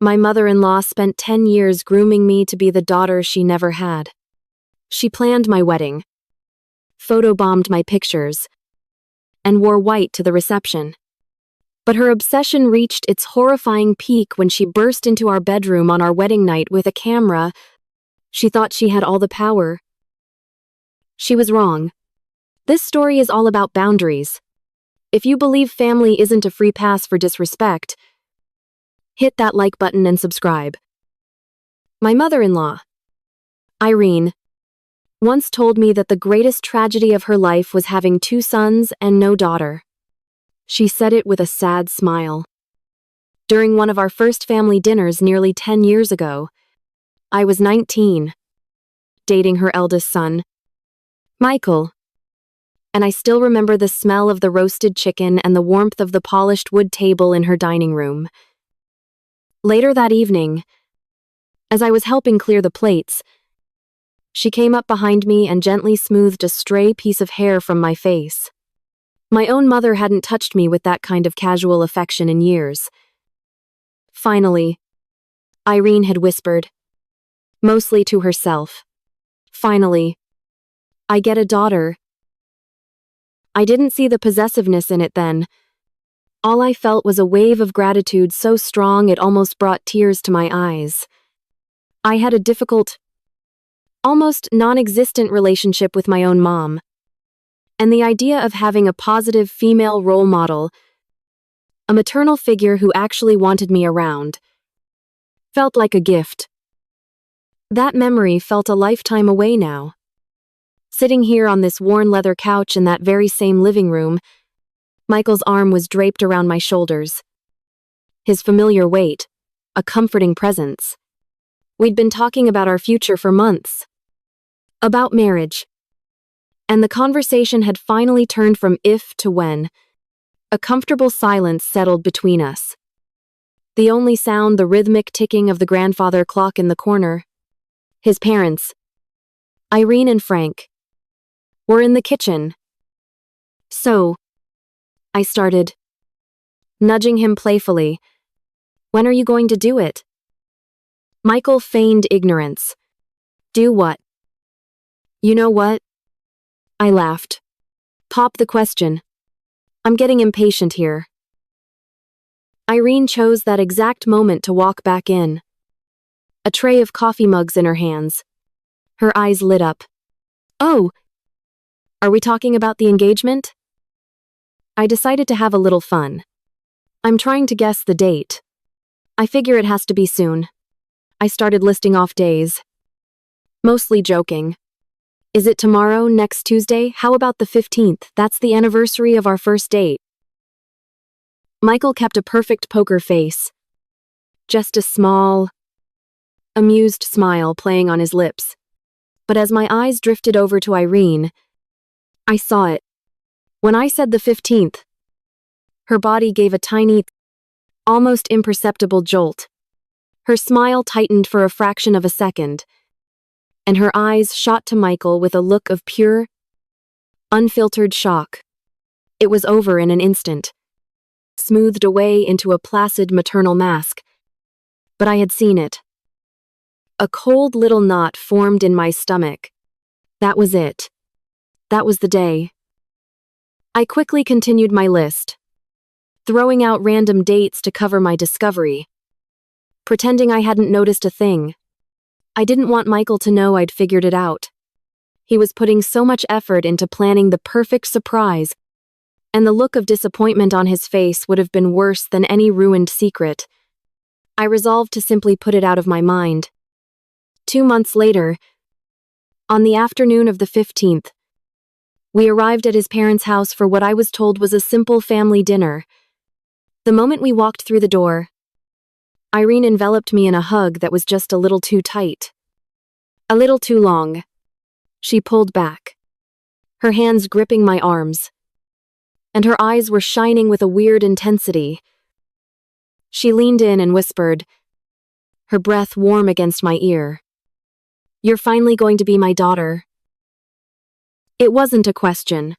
My mother-in-law spent 10 years grooming me to be the daughter she never had. She planned my wedding, photobombed my pictures, and wore white to the reception. But her obsession reached its horrifying peak when she burst into our bedroom on our wedding night with a camera. She thought she had all the power. She was wrong. This story is all about boundaries. If you believe family isn't a free pass for disrespect, hit that like button and subscribe. My mother-in-law, Irene, once told me that the greatest tragedy of her life was having 2 sons and no daughter. She said it with a sad smile. During one of our first family dinners nearly 10 years ago, I was 19, dating her eldest son, Michael, and I still remember the smell of the roasted chicken and the warmth of the polished wood table in her dining room. Later that evening, as I was helping clear the plates, she came up behind me and gently smoothed a stray piece of hair from my face. My own mother hadn't touched me with that kind of casual affection in years. Finally, Irene had whispered, mostly to herself, "Finally, I get a daughter." I didn't see the possessiveness in it then. All I felt was a wave of gratitude so strong it almost brought tears to my eyes. I had a difficult, almost non-existent relationship with my own mom, and the idea of having a positive female role model, a maternal figure who actually wanted me around, felt like a gift. That memory felt a lifetime away now. Sitting here on this worn leather couch in that very same living room, Michael's arm was draped around my shoulders. His familiar weight, a comforting presence. We'd been talking about our future for months. About marriage. And the conversation had finally turned from if to when. A comfortable silence settled between us. The only sound the rhythmic ticking of the grandfather clock in the corner. His parents, Irene and Frank, were in the kitchen. "So," I started, nudging him playfully, "when are you going to do it?" Michael feigned ignorance. "Do what?" "You know what?" I laughed. "Pop the question. I'm getting impatient here." Irene chose that exact moment to walk back in. A tray of coffee mugs in her hands. Her eyes lit up. "Oh, are we talking about the engagement?" I decided to have a little fun. "I'm trying to guess the date. I figure it has to be soon." I started listing off days. Mostly joking. "Is it tomorrow, next Tuesday? How about the 15th? That's the anniversary of our first date." Michael kept a perfect poker face. Just a small, amused smile playing on his lips. But as my eyes drifted over to Irene, I saw it. When I said the 15th, her body gave a tiny, almost imperceptible jolt. Her smile tightened for a fraction of a second, and her eyes shot to Michael with a look of pure, unfiltered shock. It was over in an instant, smoothed away into a placid maternal mask. But I had seen it. A cold little knot formed in my stomach. That was it. That was the day. I quickly continued my list, throwing out random dates to cover my discovery, pretending I hadn't noticed a thing. I didn't want Michael to know I'd figured it out. He was putting so much effort into planning the perfect surprise, and the look of disappointment on his face would have been worse than any ruined secret. I resolved to simply put it out of my mind. 2 months later, on the afternoon of the 15th, we arrived at his parents' house for what I was told was a simple family dinner. The moment we walked through the door, Irene enveloped me in a hug that was just a little too tight. A little too long. She pulled back, her hands gripping my arms, and her eyes were shining with a weird intensity. She leaned in and whispered, her breath warm against my ear, "You're finally going to be my daughter." It wasn't a question.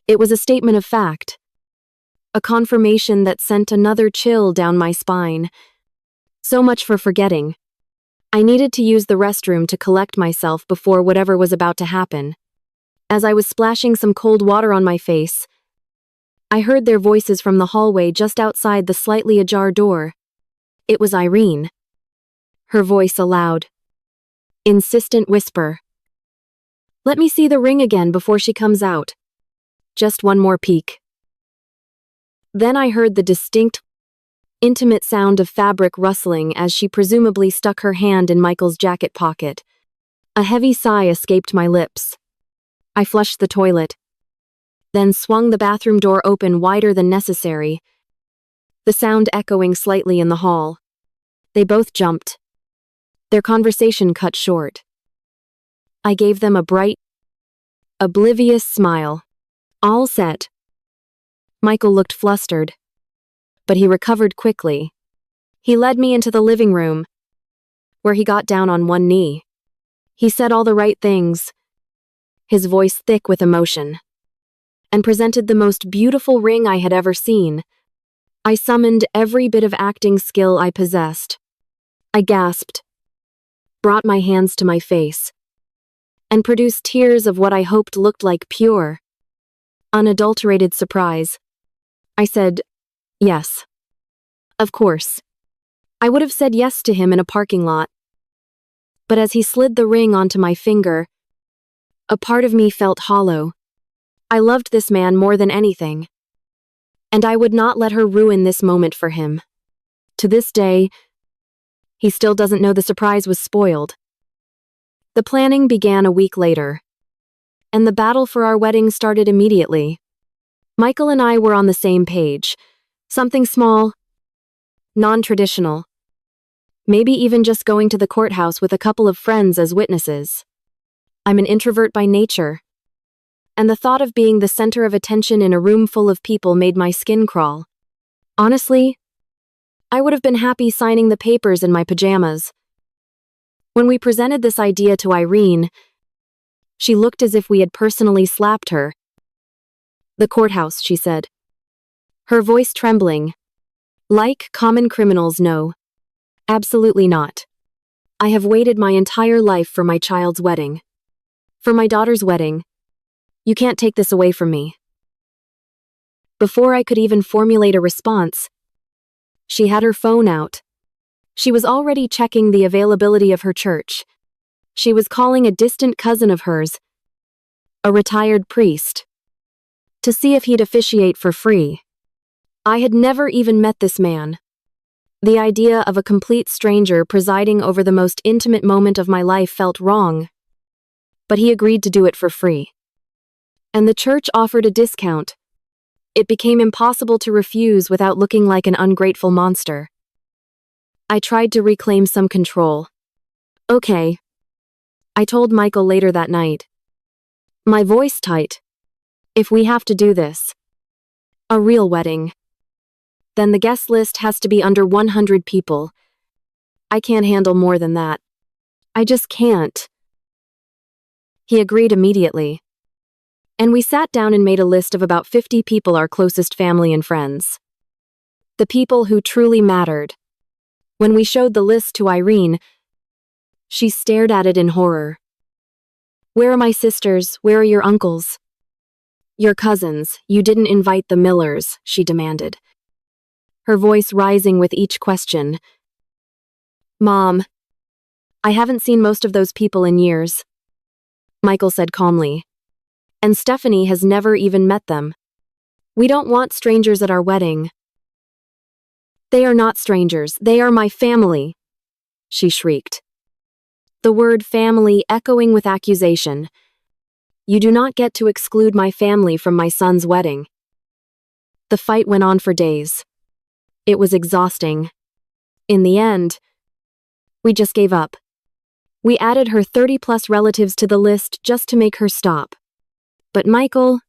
It was a statement of fact. A confirmation that sent another chill down my spine. So much for forgetting. I needed to use the restroom to collect myself before whatever was about to happen. As I was splashing some cold water on my face, I heard their voices from the hallway just outside the slightly ajar door. It was Irene. Her voice a loud, insistent whisper. Let me see the ring again before she comes out. Just one more peek. Then I heard the distinct, intimate sound of fabric rustling as she presumably stuck her hand in Michael's jacket pocket. A heavy sigh escaped my lips. I flushed the toilet, then swung the bathroom door open wider than necessary, the sound echoing slightly in the hall. They both jumped. Their conversation cut short. I gave them a bright, oblivious smile. All set. Michael looked flustered, but he recovered quickly. He led me into the living room, where he got down on one knee. He said all the right things, his voice thick with emotion, and presented the most beautiful ring I had ever seen. I summoned every bit of acting skill I possessed. I gasped, brought my hands to my face, and produced tears of what I hoped looked like pure, unadulterated surprise. I said, yes. Of course. I would have said yes to him in a parking lot. But as he slid the ring onto my finger, a part of me felt hollow. I loved this man more than anything, and I would not let her ruin this moment for him. To this day, he still doesn't know the surprise was spoiled. The planning began a week later, and the battle for our wedding started immediately. Michael and I were on the same page. Something small, non-traditional. Maybe even just going to the courthouse with a couple of friends as witnesses. I'm an introvert by nature, and the thought of being the center of attention in a room full of people made my skin crawl. Honestly, I would have been happy signing the papers in my pajamas. When we presented this idea to Irene, she looked as if we had personally slapped her. The courthouse, she said, her voice trembling. Like common criminals, no. Absolutely not. I have waited my entire life for my child's wedding. For my daughter's wedding. You can't take this away from me. Before I could even formulate a response, she had her phone out. She was already checking the availability of her church. She was calling a distant cousin of hers, a retired priest, to see if he'd officiate for free. I had never even met this man. The idea of a complete stranger presiding over the most intimate moment of my life felt wrong. But he agreed to do it for free. And the church offered a discount. It became impossible to refuse without looking like an ungrateful monster. I tried to reclaim some control. Okay. I told Michael later that night. My voice tight. If we have to do this, a real wedding, then the guest list has to be under 100 people. I can't handle more than that. I just can't. He agreed immediately. And we sat down and made a list of about 50 people, our closest family and friends. The people who truly mattered. When we showed the list to Irene, she stared at it in horror. Where are my sisters? Where are your uncles? Your cousins. You didn't invite the Millers, she demanded, her voice rising with each question. Mom, I haven't seen most of those people in years, Michael said calmly. And Stephanie has never even met them. We don't want strangers at our wedding. They are not strangers, they are my family, she shrieked. The word family echoing with accusation. You do not get to exclude my family from my son's wedding. The fight went on for days. It was exhausting. In the end, we just gave up. We added her 30-plus relatives to the list just to make her stop. But Michael,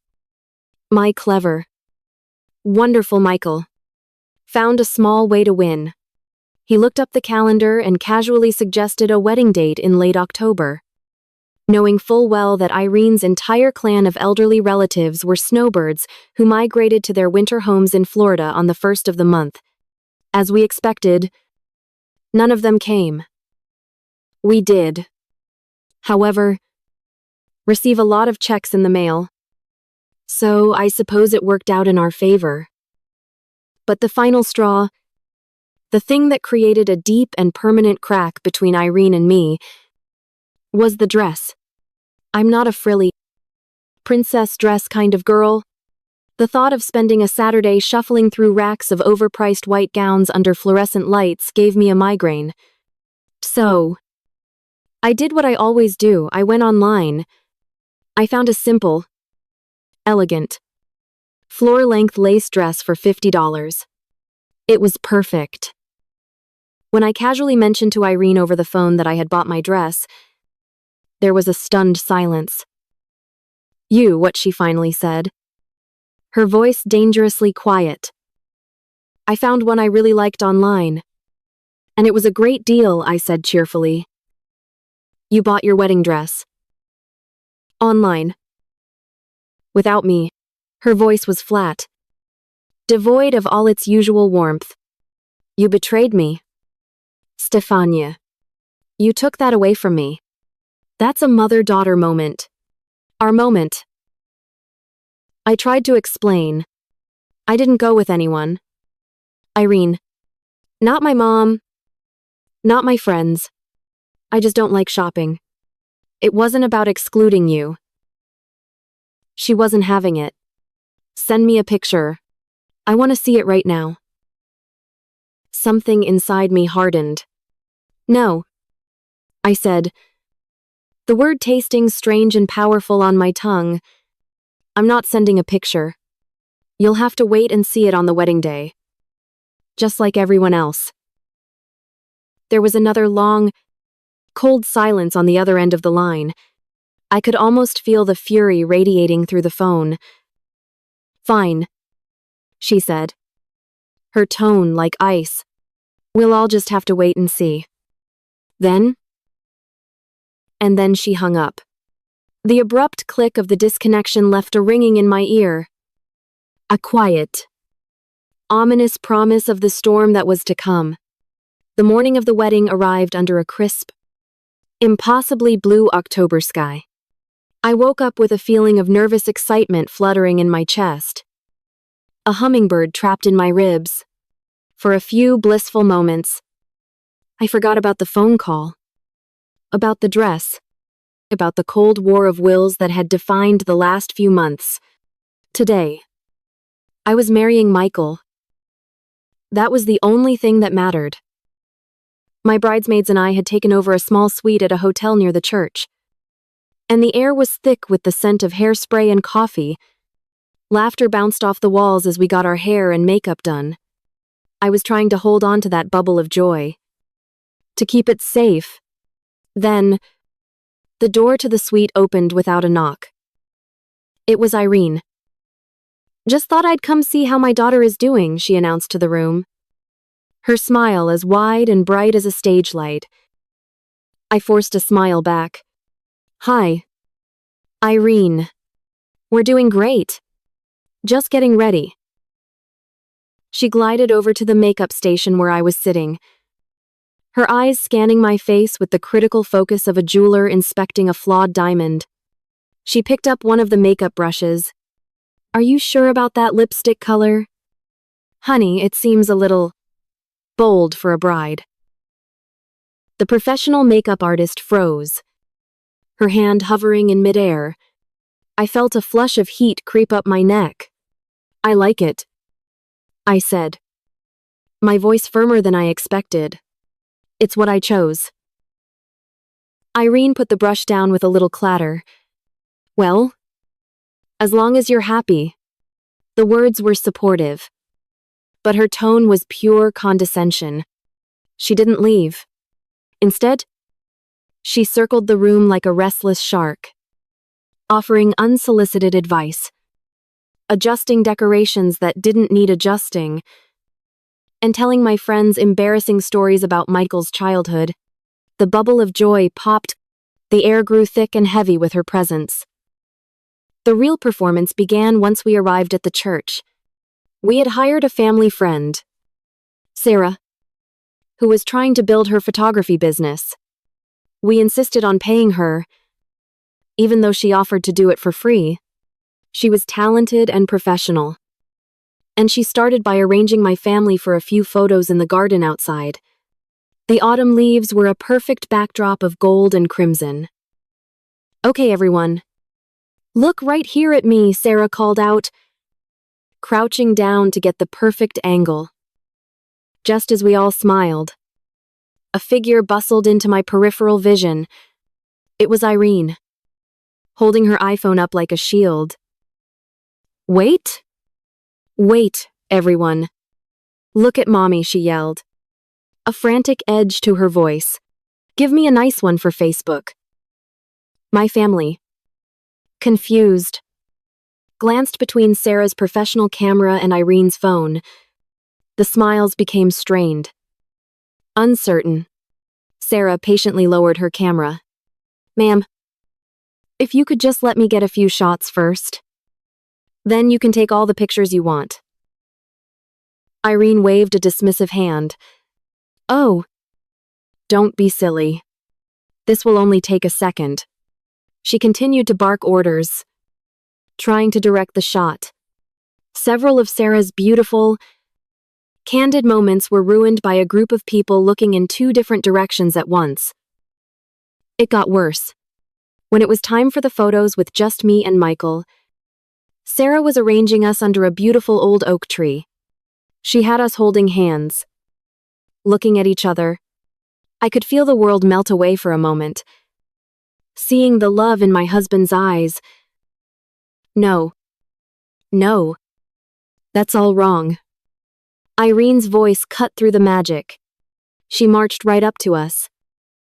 my clever, wonderful Michael, found a small way to win. He looked up the calendar and casually suggested a wedding date in late October, knowing full well that Irene's entire clan of elderly relatives were snowbirds who migrated to their winter homes in Florida on the 1st of the month. As we expected, None of them came. We did, however, receive a lot of checks in the mail, so I suppose it worked out in our favor. But the final straw, the thing that created a deep and permanent crack between Irene and me, was the dress. I'm not a frilly, princess dress kind of girl. The thought of spending a Saturday shuffling through racks of overpriced white gowns under fluorescent lights gave me a migraine. So, I did what I always do. I went online. I found a simple, elegant, floor-length lace dress for $50. It was perfect. When I casually mentioned to Irene over the phone that I had bought my dress, there was a stunned silence. What she finally said. Her voice dangerously quiet. I found one I really liked online. And it was a great deal, I said cheerfully. You bought your wedding dress. Online. Without me. Her voice was flat, devoid of all its usual warmth. You betrayed me. Stefania. You took that away from me. That's a mother-daughter moment. Our moment. I tried to explain. I didn't go with anyone. Irene. Not my mom. Not my friends. I just don't like shopping. It wasn't about excluding you. She wasn't having it. Send me a picture. I want to see it right now. Something inside me hardened. No, I said, the word tasting strange and powerful on my tongue. I'm not sending a picture. You'll have to wait and see it on the wedding day. Just like everyone else. There was another long, cold silence on the other end of the line. I could almost feel the fury radiating through the phone. Fine, she said, her tone like ice. We'll all just have to wait and see. Then? And then she hung up. The abrupt click of the disconnection left a ringing in my ear. A quiet, ominous promise of the storm that was to come. The morning of the wedding arrived under a crisp, impossibly blue October sky. I woke up with a feeling of nervous excitement fluttering in my chest. A hummingbird trapped in my ribs. For a few blissful moments, I forgot about the phone call, about the dress, about the cold war of wills that had defined the last few months. Today, I was marrying Michael. That was the only thing that mattered. My bridesmaids and I had taken over a small suite at a hotel near the church, and the air was thick with the scent of hairspray and coffee. Laughter bounced off the walls as we got our hair and makeup done. I was trying to hold on to that bubble of joy, to keep it safe. Then, the door to the suite opened without a knock. It was Irene. Just thought I'd come see how my daughter is doing, she announced to the room. Her smile as wide and bright as a stage light. I forced a smile back. Hi. Irene. We're doing great. Just getting ready. She glided over to the makeup station where I was sitting, her eyes scanning my face with the critical focus of a jeweler inspecting a flawed diamond. She picked up one of the makeup brushes. Are you sure about that lipstick color? Honey, it seems a little bold for a bride. The professional makeup artist froze, her hand hovering in midair. I felt a flush of heat creep up my neck. I like it, I said, my voice firmer than I expected. It's what I chose. Irene put the brush down with a little clatter. Well, as long as you're happy. The words were supportive, but her tone was pure condescension. She didn't leave. Instead, she circled the room like a restless shark, offering unsolicited advice, adjusting decorations that didn't need adjusting, and telling my friends embarrassing stories about Michael's childhood. The bubble of joy popped. The air grew thick and heavy with her presence. The real performance began once we arrived at the church. We had hired a family friend, Sarah, who was trying to build her photography business. We insisted on paying her, even though she offered to do it for free. She was talented and professional. And she started by arranging my family for a few photos in the garden outside. The autumn leaves were a perfect backdrop of gold and crimson. "Okay, everyone. Look right here at me," Sarah called out, crouching down to get the perfect angle. Just as we all smiled, a figure bustled into my peripheral vision. It was Irene, holding her iPhone up like a shield. "Wait! Wait, everyone. Look at mommy," she yelled, a frantic edge to her voice. "Give me a nice one for Facebook." My family, confused, glanced between Sarah's professional camera and Irene's phone. The smiles became strained, uncertain. Sarah patiently lowered her camera. "Ma'am, if you could just let me get a few shots first. Then you can take all the pictures you want." Irene waved a dismissive hand. "Oh, don't be silly. This will only take a second." She continued to bark orders, trying to direct the shot. Several of Sarah's beautiful, candid moments were ruined by a group of people looking in two different directions at once. It got worse. When it was time for the photos with just me and Michael, Sarah was arranging us under a beautiful old oak tree. She had us holding hands, looking at each other. I could feel the world melt away for a moment, seeing the love in my husband's eyes. No. No. That's all wrong." Irene's voice cut through the magic. She marched right up to us.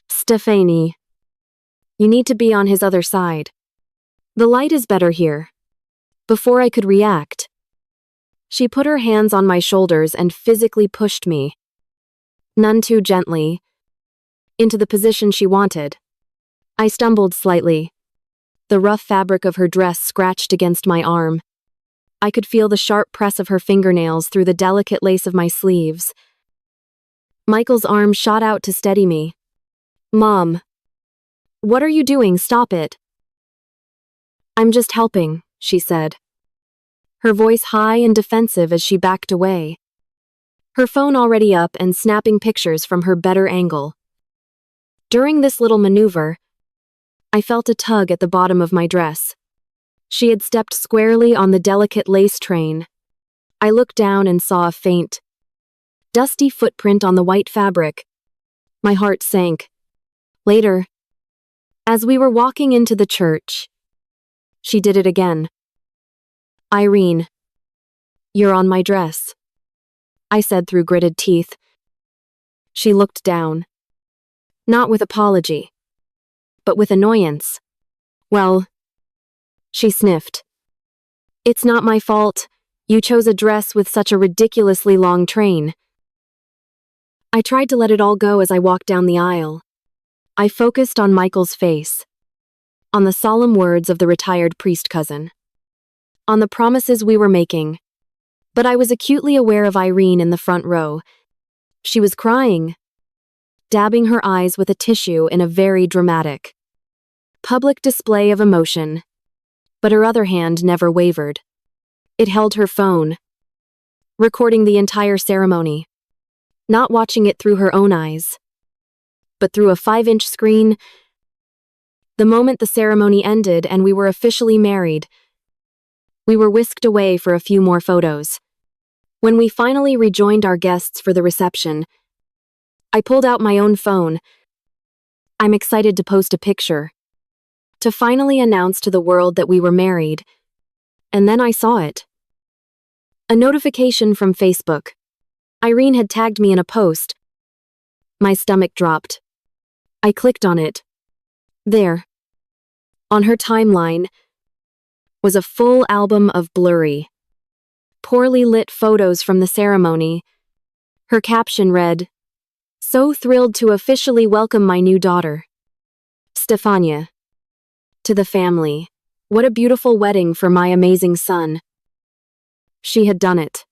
"Stephanie, you need to be on his other side. The light is better here." Before I could react, she put her hands on my shoulders and physically pushed me, none too gently, into the position she wanted. I stumbled slightly. The rough fabric of her dress scratched against my arm. I could feel the sharp press of her fingernails through the delicate lace of my sleeves. Michael's arm shot out to steady me. "Mom, what are you doing? Stop it." "I'm just helping," she said, her voice high and defensive as she backed away, her phone already up and snapping pictures from her better angle. During this little maneuver, I felt a tug at the bottom of my dress. She had stepped squarely on the delicate lace train. I looked down and saw a faint, dusty footprint on the white fabric. My heart sank. Later, as we were walking into the church, she did it again. "Irene, you're on my dress," I said through gritted teeth. She looked down, not with apology, but with annoyance. "Well," she sniffed, "it's not my fault. You chose a dress with such a ridiculously long train." I tried to let it all go as I walked down the aisle. I focused on Michael's face, on the solemn words of the retired priest cousin, on the promises we were making. But I was acutely aware of Irene in the front row. She was crying, dabbing her eyes with a tissue in a very dramatic, public display of emotion. But her other hand never wavered. It held her phone, recording the entire ceremony, not watching it through her own eyes, but through a 5-inch screen. The moment the ceremony ended and we were officially married, we were whisked away for a few more photos. When we finally rejoined our guests for the reception, I pulled out my own phone. I'm excited to post a picture, to finally announce to the world that we were married. And then I saw it. A notification from Facebook. Irene had tagged me in a post. My stomach dropped. I clicked on it. There, on her timeline, was a full album of blurry, poorly lit photos from the ceremony. Her caption read, "So thrilled to officially welcome my new daughter, Stefania, to the family. What a beautiful wedding for my amazing son." She had done it.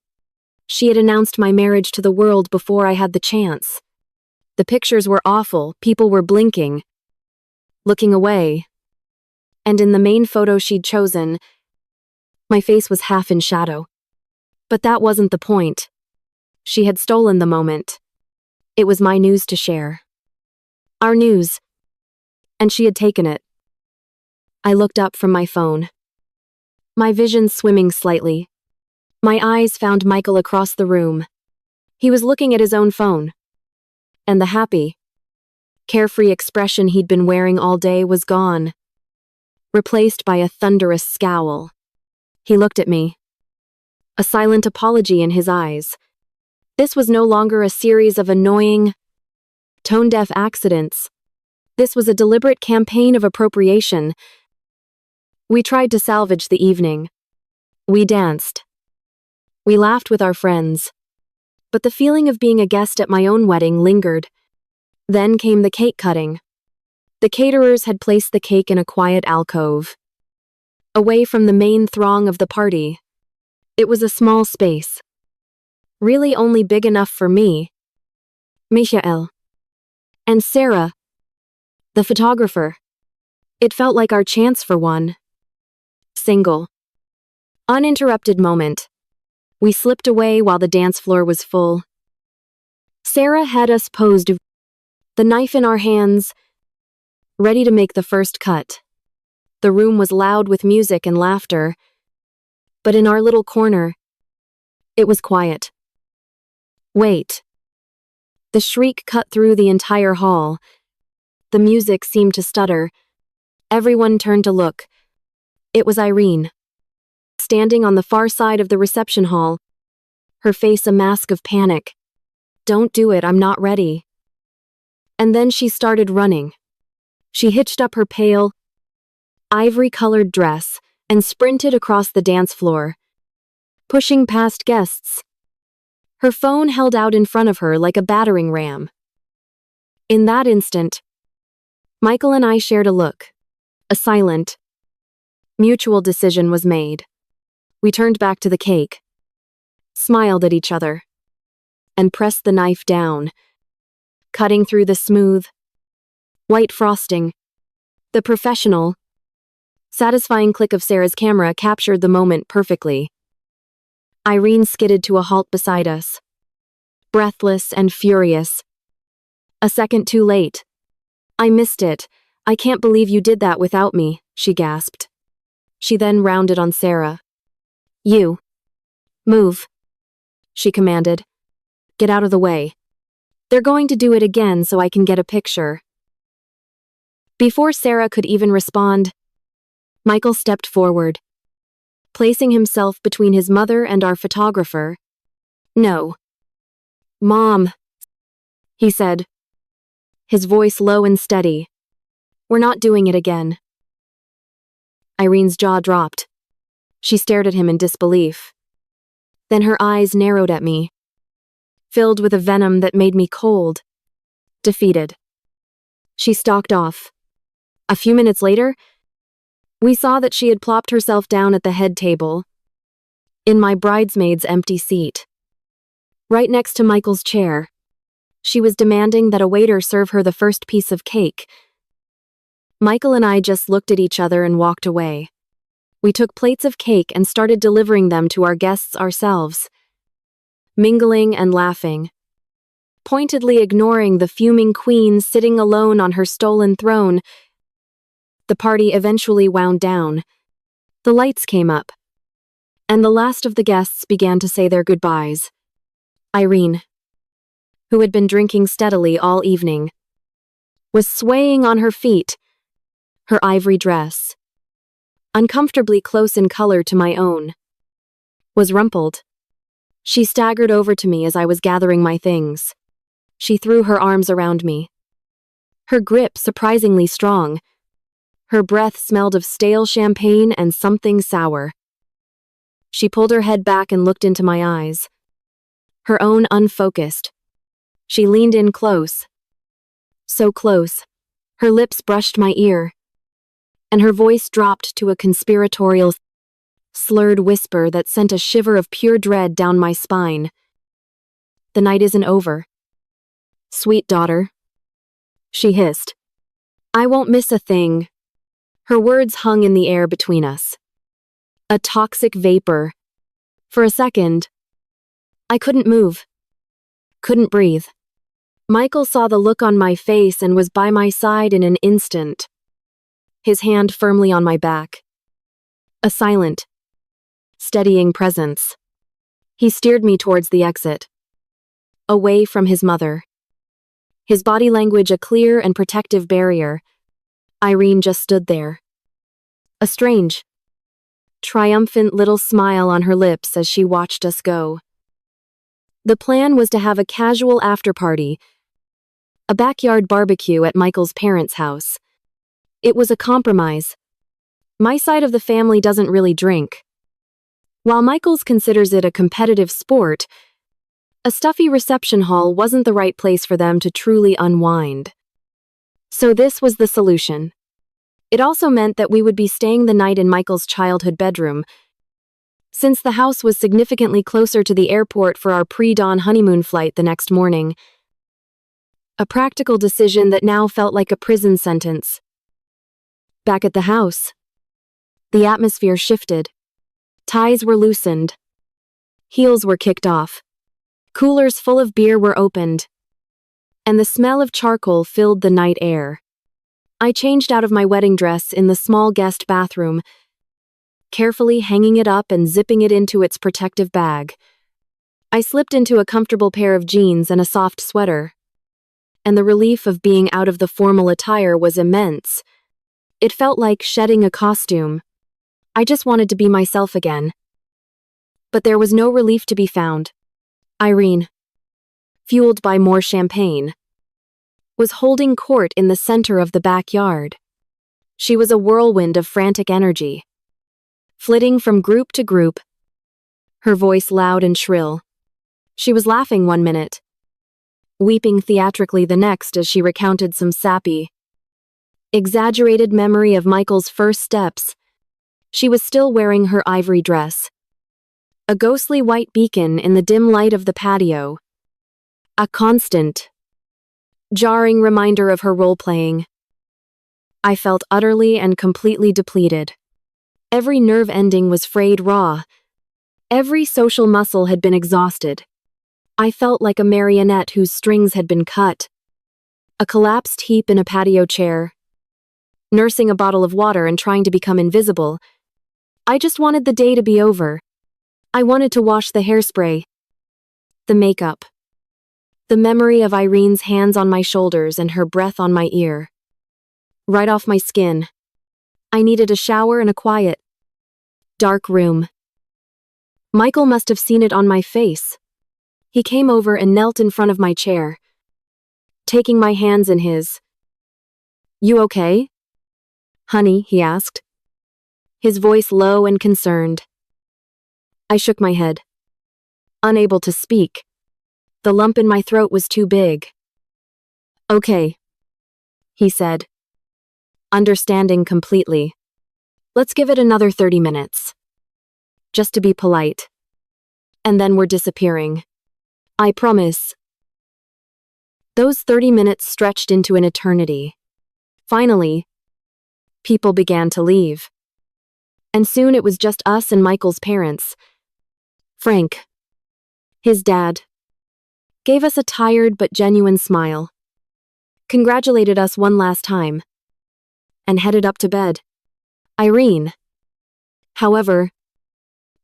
She had announced my marriage to the world before I had the chance. The pictures were awful, people were blinking, looking away. And in the main photo she'd chosen, my face was half in shadow. But that wasn't the point. She had stolen the moment. It was my news to share. Our news. And she had taken it. I looked up from my phone. My vision swimming slightly. My eyes found Michael across the room. He was looking at his own phone. And the happy, carefree expression he'd been wearing all day was gone, replaced by a thunderous scowl. He looked at me. A silent apology in his eyes. This was no longer a series of annoying, tone-deaf accidents. This was a deliberate campaign of appropriation. We tried to salvage the evening. We danced. We laughed with our friends. But the feeling of being a guest at my own wedding lingered. Then came the cake cutting. The caterers had placed the cake in a quiet alcove, away from the main throng of the party. It was a small space. Really only big enough for me, Michael, and Sarah, the photographer. It felt like our chance for one single, uninterrupted moment. We slipped away while the dance floor was full. Sarah had us posed, the knife in our hands, ready to make the first cut. The room was loud with music and laughter, but in our little corner, it was quiet. Wait. The shriek cut through the entire hall. The music seemed to stutter. Everyone turned to look. It was Irene, standing on the far side of the reception hall, her face a mask of panic. Don't do it, I'm not ready. And then she started running. She hitched up her pale, ivory-colored dress and sprinted across the dance floor, pushing past guests. Her phone held out in front of her like a battering ram. In that instant, Michael and I shared a look. A silent, mutual decision was made. We turned back to the cake, smiled at each other, and pressed the knife down, cutting through the smooth, white frosting. The professional, satisfying click of Sarah's camera captured the moment perfectly. Irene skidded to a halt beside us, breathless and furious. A second too late. I missed it. I can't believe you did that without me, she gasped. She then rounded on Sarah. You. Move, she commanded. Get out of the way. They're going to do it again so I can get a picture. Before Sarah could even respond, Michael stepped forward, placing himself between his mother and our photographer. No. Mom, he said, his voice low and steady. We're not doing it again. Irene's jaw dropped. She stared at him in disbelief. Then her eyes narrowed at me, filled with a venom that made me cold, defeated. She stalked off. A few minutes later, we saw that she had plopped herself down at the head table, in my bridesmaid's empty seat, right next to Michael's chair. She was demanding that a waiter serve her the first piece of cake. Michael and I just looked at each other and walked away. We took plates of cake and started delivering them to our guests ourselves, mingling and laughing, pointedly ignoring the fuming queen sitting alone on her stolen throne. The party eventually wound down. The lights came up, and the last of the guests began to say their goodbyes. Irene, who had been drinking steadily all evening, was swaying on her feet, her ivory dress, uncomfortably close in color to my own, was rumpled. She staggered over to me as I was gathering my things. She threw her arms around me, her grip surprisingly strong. Her breath smelled of stale champagne and something sour. She pulled her head back and looked into my eyes, her own unfocused. She leaned in close, so close. Her lips brushed my ear, and her voice dropped to a conspiratorial, slurred whisper that sent a shiver of pure dread down my spine. The night isn't over. Sweet daughter, she hissed. I won't miss a thing. Her words hung in the air between us. A toxic vapor. For a second, I couldn't move. Couldn't breathe. Michael saw the look on my face and was by my side in an instant, his hand firmly on my back. A silent, steadying presence. He steered me towards the exit, away from his mother. His body language a clear and protective barrier. Irene just stood there. A strange, triumphant little smile on her lips as she watched us go. The plan was to have a casual after-party, a backyard barbecue at Michael's parents' house. It was a compromise. My side of the family doesn't really drink, while Michael's considers it a competitive sport. A stuffy reception hall wasn't the right place for them to truly unwind. So this was the solution. It also meant that we would be staying the night in Michael's childhood bedroom, since the house was significantly closer to the airport for our pre-dawn honeymoon flight the next morning. A practical decision that now felt like a prison sentence. Back at the house, the atmosphere shifted. Ties were loosened. Heels were kicked off. Coolers full of beer were opened, and the smell of charcoal filled the night air. I changed out of my wedding dress in the small guest bathroom, carefully hanging it up and zipping it into its protective bag. I slipped into a comfortable pair of jeans and a soft sweater, and the relief of being out of the formal attire was immense. It felt like shedding a costume. I just wanted to be myself again. But there was no relief to be found. Irene, fueled by more champagne, was holding court in the center of the backyard. She was a whirlwind of frantic energy, flitting from group to group, her voice loud and shrill. She was laughing one minute, weeping theatrically the next as she recounted some sappy, exaggerated memory of Michael's first steps. She was still wearing her ivory dress, a ghostly white beacon in the dim light of the patio. A constant, jarring reminder of her role-playing. I felt utterly and completely depleted. Every nerve ending was frayed raw. Every social muscle had been exhausted. I felt like a marionette whose strings had been cut. A collapsed heap in a patio chair, nursing a bottle of water and trying to become invisible. I just wanted the day to be over. I wanted to wash the hairspray, the makeup, the memory of Irene's hands on my shoulders and her breath on my ear, right off my skin. I needed a shower and a quiet, dark room. Michael must have seen it on my face. He came over and knelt in front of my chair, taking my hands in his. You okay? Honey, he asked, his voice low and concerned. I shook my head, unable to speak. The lump in my throat was too big. Okay, he said, understanding completely. Let's give it another 30 minutes. Just to be polite. And then we're disappearing. I promise. Those 30 minutes stretched into an eternity. Finally, people began to leave. And soon it was just us and Michael's parents. Frank, his dad, gave us a tired but genuine smile, congratulated us one last time, and headed up to bed. Irene, however,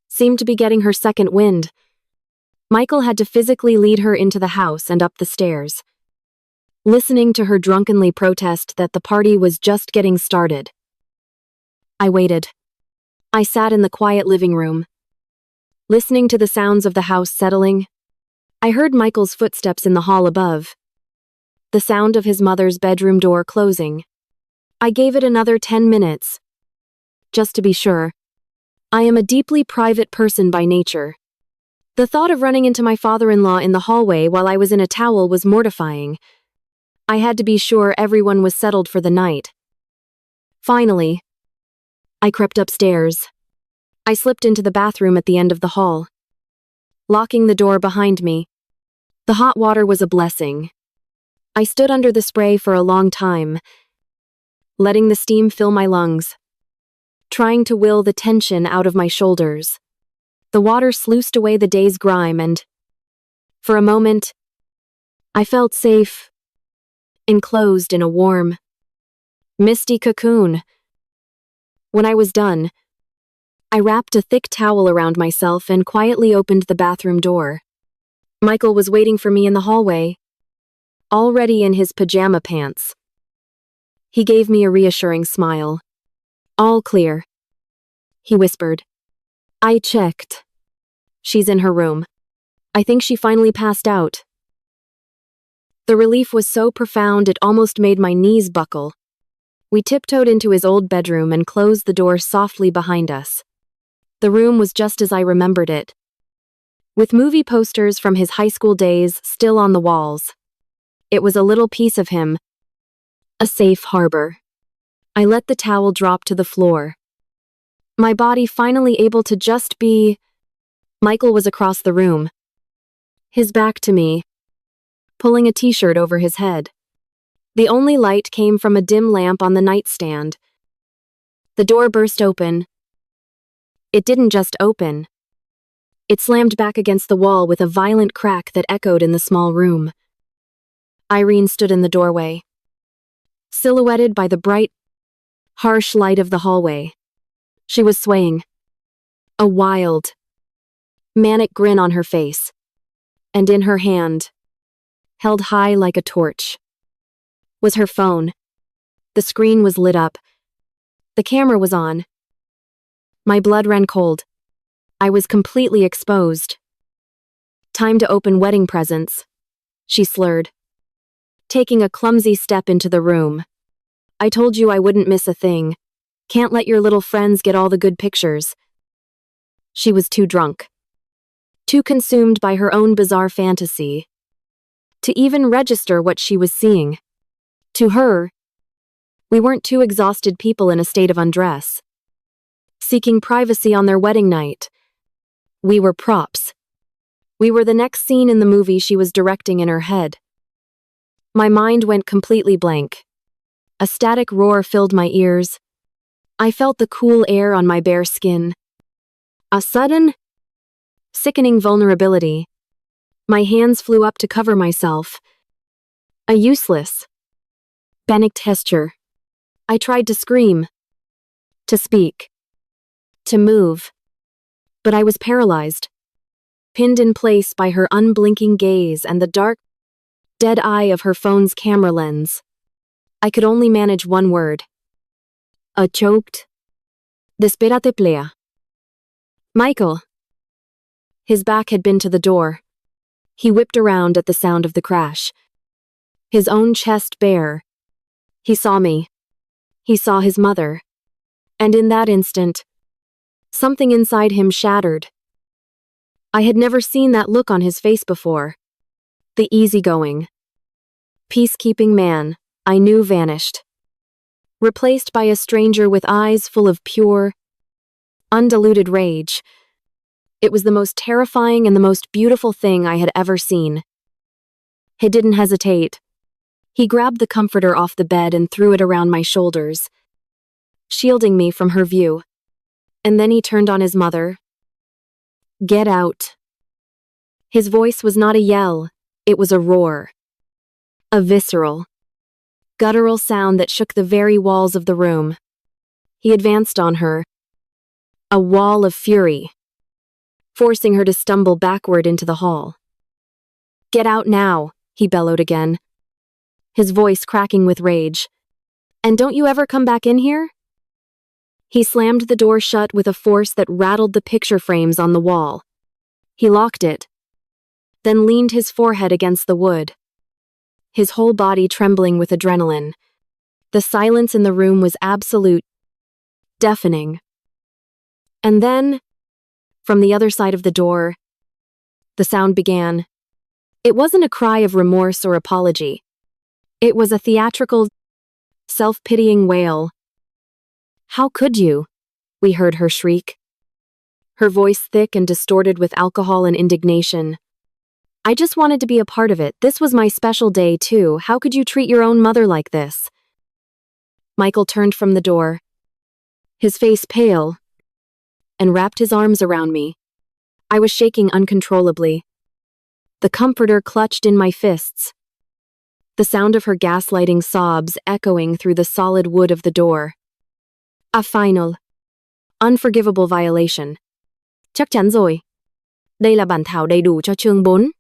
seemed to be getting her second wind. Michael had to physically lead her into the house and up the stairs, listening to her drunkenly protest that the party was just getting started. I waited. I sat in the quiet living room, listening to the sounds of the house settling. I heard Michael's footsteps in the hall above, the sound of his mother's bedroom door closing. I gave it another 10 minutes. Just to be sure. I am a deeply private person by nature. The thought of running into my father-in-law in the hallway while I was in a towel was mortifying. I had to be sure everyone was settled for the night. Finally, I crept upstairs. I slipped into the bathroom at the end of the hall, locking the door behind me. The hot water was a blessing. I stood under the spray for a long time, letting the steam fill my lungs, trying to will the tension out of my shoulders. The water sluiced away the day's grime and, for a moment, I felt safe, enclosed in a warm, misty cocoon. When I was done, I wrapped a thick towel around myself and quietly opened the bathroom door. Michael was waiting for me in the hallway, already in his pajama pants. He gave me a reassuring smile. "All clear," he whispered. "I checked. She's in her room. I think she finally passed out." The relief was so profound it almost made my knees buckle. We tiptoed into his old bedroom and closed the door softly behind us. The room was just as I remembered it, with movie posters from his high school days still on the walls. It was a little piece of him, a safe harbor. I let the towel drop to the floor, my body finally able to just be. Michael was across the room, his back to me, pulling a t-shirt over his head. The only light came from a dim lamp on the nightstand. The door burst open. It didn't just open. It slammed back against the wall with a violent crack that echoed in the small room. Irene stood in the doorway, silhouetted by the bright, harsh light of the hallway. She was swaying, a wild, manic grin on her face, and in her hand, held high like a torch, was her phone. The screen was lit up. The camera was on. My blood ran cold. I was completely exposed. "Time to open wedding presents," she slurred, taking a clumsy step into the room. "I told you I wouldn't miss a thing. Can't let your little friends get all the good pictures." She was too drunk, too consumed by her own bizarre fantasy, to even register what she was seeing. To her, we weren't two exhausted people in a state of undress, seeking privacy on their wedding night. We were props. We were the next scene in the movie she was directing in her head. My mind went completely blank. A static roar filled my ears. I felt the cool air on my bare skin. A sudden, sickening vulnerability. My hands flew up to cover myself. A useless, panicked gesture. I tried to scream, to speak, to move, but I was paralyzed, pinned in place by her unblinking gaze and the dark, dead eye of her phone's camera lens. I could only manage one word. A choked, "Despérate, plea." "Michael." His back had been to the door. He whipped around at the sound of the crash, his own chest bare. He saw me. He saw his mother. And in that instant, something inside him shattered. I had never seen that look on his face before. The easygoing, peacekeeping man I knew vanished, replaced by a stranger with eyes full of pure, undiluted rage. It was the most terrifying and the most beautiful thing I had ever seen. He didn't hesitate. He grabbed the comforter off the bed and threw it around my shoulders, shielding me from her view. And then he turned on his mother. "Get out." His voice was not a yell, it was a roar. A visceral, guttural sound that shook the very walls of the room. He advanced on her, a wall of fury, forcing her to stumble backward into the hall. "Get out now," he bellowed again, his voice cracking with rage. "And don't you ever come back in here?" He slammed the door shut with a force that rattled the picture frames on the wall. He locked it, then leaned his forehead against the wood, his whole body trembling with adrenaline. The silence in the room was absolute, deafening. And then, from the other side of the door, the sound began. It wasn't a cry of remorse or apology. It was a theatrical, self-pitying wail. "How could you?" we heard her shriek, her voice thick and distorted with alcohol and indignation. I just wanted to be a part of it. This was my special day, too. How could you treat your own mother like this? Michael turned from the door, his face pale, and wrapped his arms around me. I was shaking uncontrollably, the comforter clutched in my fists, the sound of her gaslighting sobs echoing through the solid wood of the door. A final, unforgivable violation. Chắc chắn rồi. Đây là bản thảo đầy đủ cho chương 4.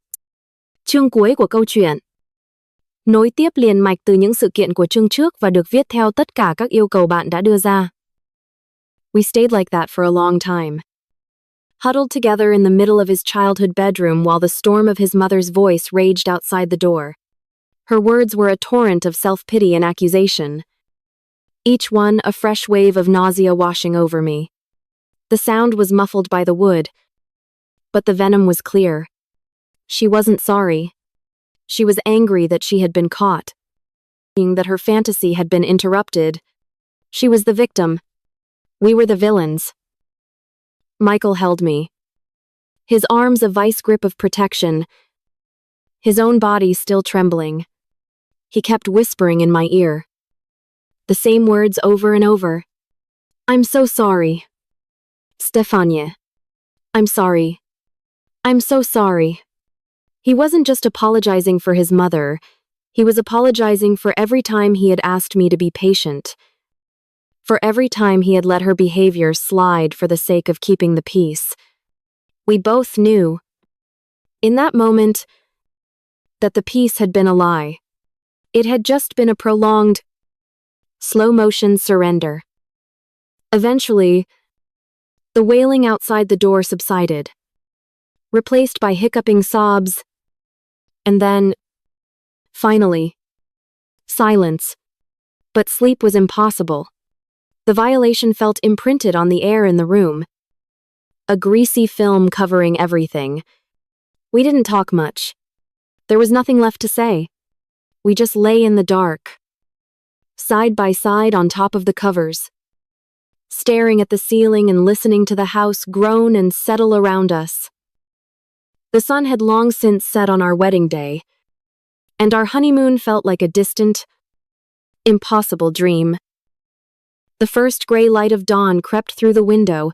Chương cuối của câu chuyện. Nối tiếp liền mạch từ những sự kiện của chương trước và được viết theo tất cả các yêu cầu bạn đã đưa ra. We stayed like that for a long time, huddled together in the middle of his childhood bedroom while the storm of his mother's voice raged outside the door. Her words were a torrent of self-pity and accusation, each one a fresh wave of nausea washing over me. The sound was muffled by the wood, but the venom was clear. She wasn't sorry. She was angry that she had been caught, that her fantasy had been interrupted. She was the victim. We were the villains. Michael held me, his arms a vice grip of protection, his own body still trembling. He kept whispering in my ear, the same words over and over. I'm so sorry. Stefania. I'm sorry. I'm so sorry. He wasn't just apologizing for his mother, he was apologizing for every time he had asked me to be patient, for every time he had let her behavior slide for the sake of keeping the peace. We both knew, in that moment, that the peace had been a lie. It had just been a prolonged, slow-motion surrender. Eventually, the wailing outside the door subsided, replaced by hiccuping sobs, and then, finally, silence. But sleep was impossible. The violation felt imprinted on the air in the room, a greasy film covering everything. We didn't talk much. There was nothing left to say. We just lay in the dark, side by side on top of the covers, staring at the ceiling and listening to the house groan and settle around us. The sun had long since set on our wedding day, and our honeymoon felt like a distant, impossible dream. The first gray light of dawn crept through the window,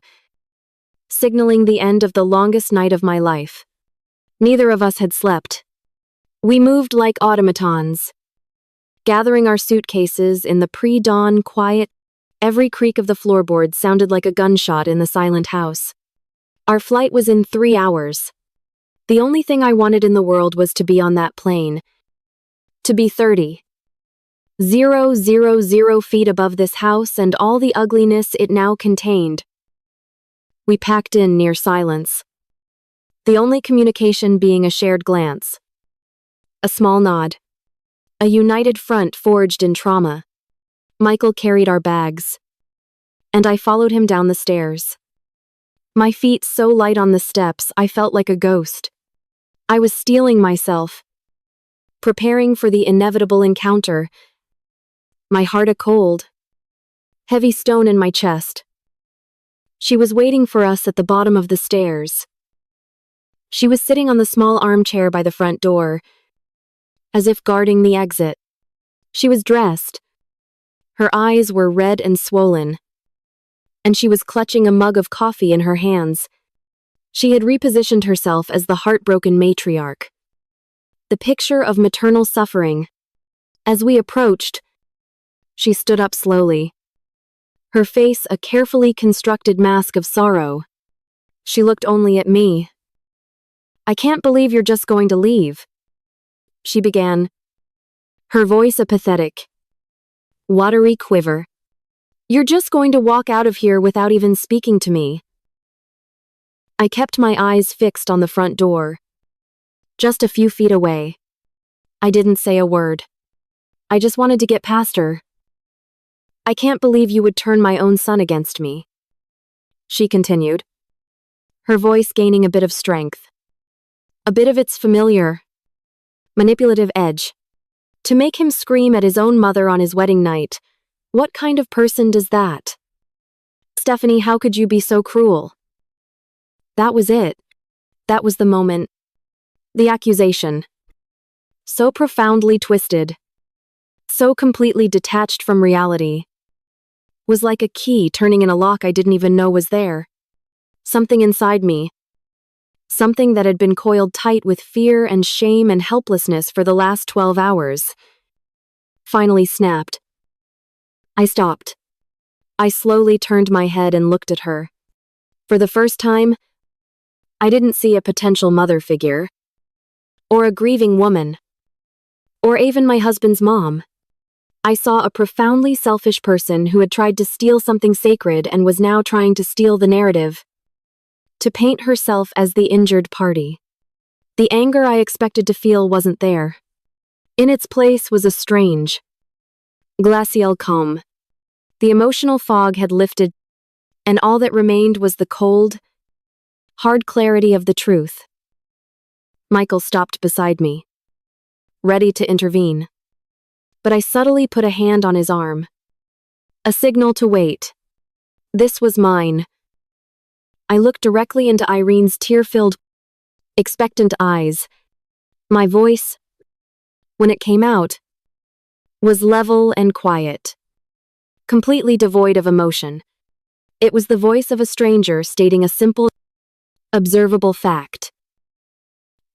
signaling the end of the longest night of my life. Neither of us had slept. We moved like automatons, gathering our suitcases in the pre-dawn quiet. Every creak of the floorboards sounded like a gunshot in the silent house. Our flight was in 3 hours. The only thing I wanted in the world was to be on that plane, to be 30,000 feet above this house and all the ugliness it now contained. We packed in near silence, the only communication being a shared glance, a small nod, a united front forged in trauma. Michael carried our bags, and I followed him down the stairs. My feet so light on the steps, I felt like a ghost. I was steeling myself, preparing for the inevitable encounter, my heart a cold, heavy stone in my chest. She was waiting for us at the bottom of the stairs. She was sitting on the small armchair by the front door, as if guarding the exit. She was dressed. Her eyes were red and swollen, and she was clutching a mug of coffee in her hands. She had repositioned herself as the heartbroken matriarch, the picture of maternal suffering. As we approached, she stood up slowly, her face a carefully constructed mask of sorrow. She looked only at me. I can't believe you're just going to leave, she began, her voice a pathetic, watery quiver. You're just going to walk out of here without even speaking to me. I kept my eyes fixed on the front door, just a few feet away. I didn't say a word. I just wanted to get past her. I can't believe you would turn my own son against me, she continued, her voice gaining a bit of strength, a bit of its familiar, manipulative edge. To make him scream at his own mother on his wedding night, what kind of person does that? Stephanie, how could you be so cruel? That was it. That was the moment. The accusation, so profoundly twisted, so completely detached from reality, was like a key turning in a lock I didn't even know was there. Something inside me, something that had been coiled tight with fear and shame and helplessness for the last 12 hours, finally snapped. I stopped. I slowly turned my head and looked at her. For the first time, I didn't see a potential mother figure, or a grieving woman, or even my husband's mom. I saw a profoundly selfish person who had tried to steal something sacred and was now trying to steal the narrative, to paint herself as the injured party. The anger I expected to feel wasn't there. In its place was a strange, glacial calm. The emotional fog had lifted, and all that remained was the cold, hard clarity of the truth. Michael stopped beside me, ready to intervene. But I subtly put a hand on his arm. A signal to wait. This was mine. I looked directly into Irene's tear-filled, expectant eyes. My voice, when it came out, was level and quiet, completely devoid of emotion. It was the voice of a stranger stating a simple, observable fact.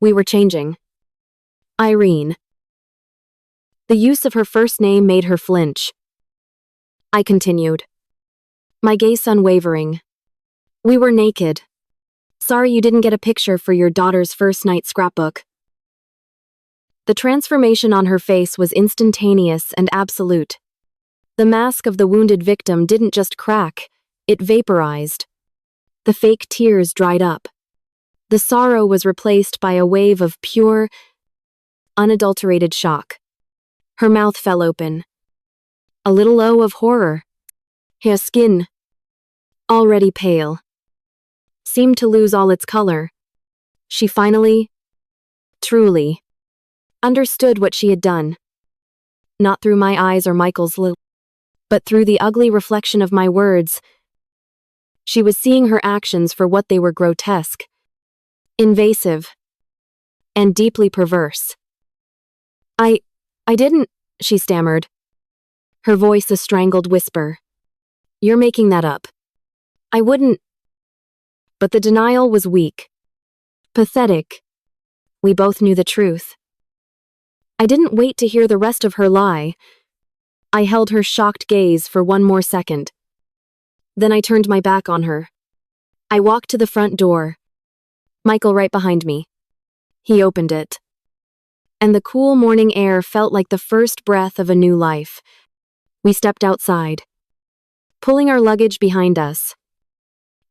We were changing. Irene. The use of her first name made her flinch. I continued, my gaze unwavering. We were naked. Sorry you didn't get a picture for your daughter's first night scrapbook. The transformation on her face was instantaneous and absolute. The mask of the wounded victim didn't just crack, it vaporized. The fake tears dried up. The sorrow was replaced by a wave of pure, unadulterated shock. Her mouth fell open. A little O of horror. Her skin, already pale, seemed to lose all its color. She finally, truly, understood what she had done. Not through my eyes or Michael's but through the ugly reflection of my words. She was seeing her actions for what they were: grotesque, invasive, and deeply perverse. I didn't, she stammered, her voice a strangled whisper. You're making that up. I wouldn't. But the denial was weak, pathetic. We both knew the truth. I didn't wait to hear the rest of her lie. I held her shocked gaze for one more second. Then I turned my back on her. I walked to the front door. Michael right behind me. He opened it. And the cool morning air felt like the first breath of a new life. We stepped outside, pulling our luggage behind us.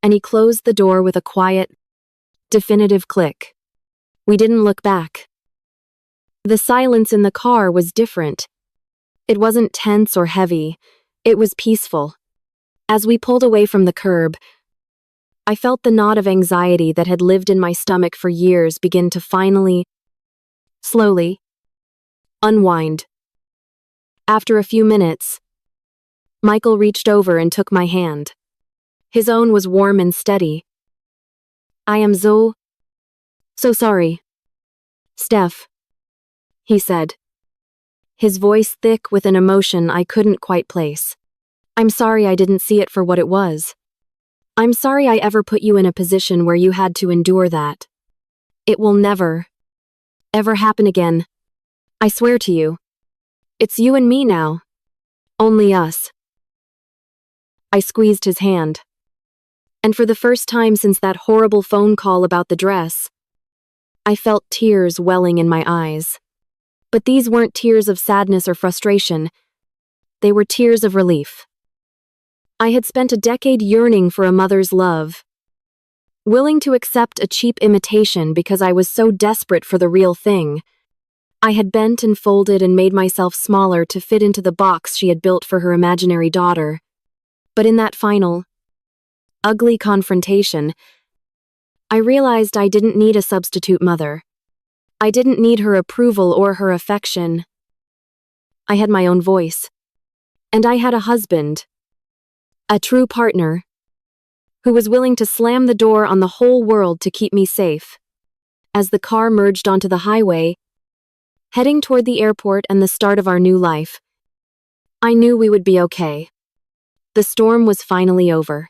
And he closed the door with a quiet, definitive click. We didn't look back. The silence in the car was different. It wasn't tense or heavy. It was peaceful. As we pulled away from the curb, I felt the knot of anxiety that had lived in my stomach for years begin to finally, slowly, unwind. After a few minutes, Michael reached over and took my hand. His own was warm and steady. I am so sorry, Steph, he said, his voice thick with an emotion I couldn't quite place. I'm sorry I didn't see it for what it was. I'm sorry I ever put you in a position where you had to endure that. It will never, ever happen again. I swear to you. It's you and me now. Only us. I squeezed his hand. And for the first time since that horrible phone call about the dress, I felt tears welling in my eyes. But these weren't tears of sadness or frustration. They were tears of relief. I had spent a decade yearning for a mother's love, willing to accept a cheap imitation because I was so desperate for the real thing. I had bent and folded and made myself smaller to fit into the box she had built for her imaginary daughter. But in that final, ugly confrontation, I realized I didn't need a substitute mother. I didn't need her approval or her affection. I had my own voice. And I had a husband, a true partner, who was willing to slam the door on the whole world to keep me safe. As the car merged onto the highway, heading toward the airport and the start of our new life, I knew we would be okay. The storm was finally over.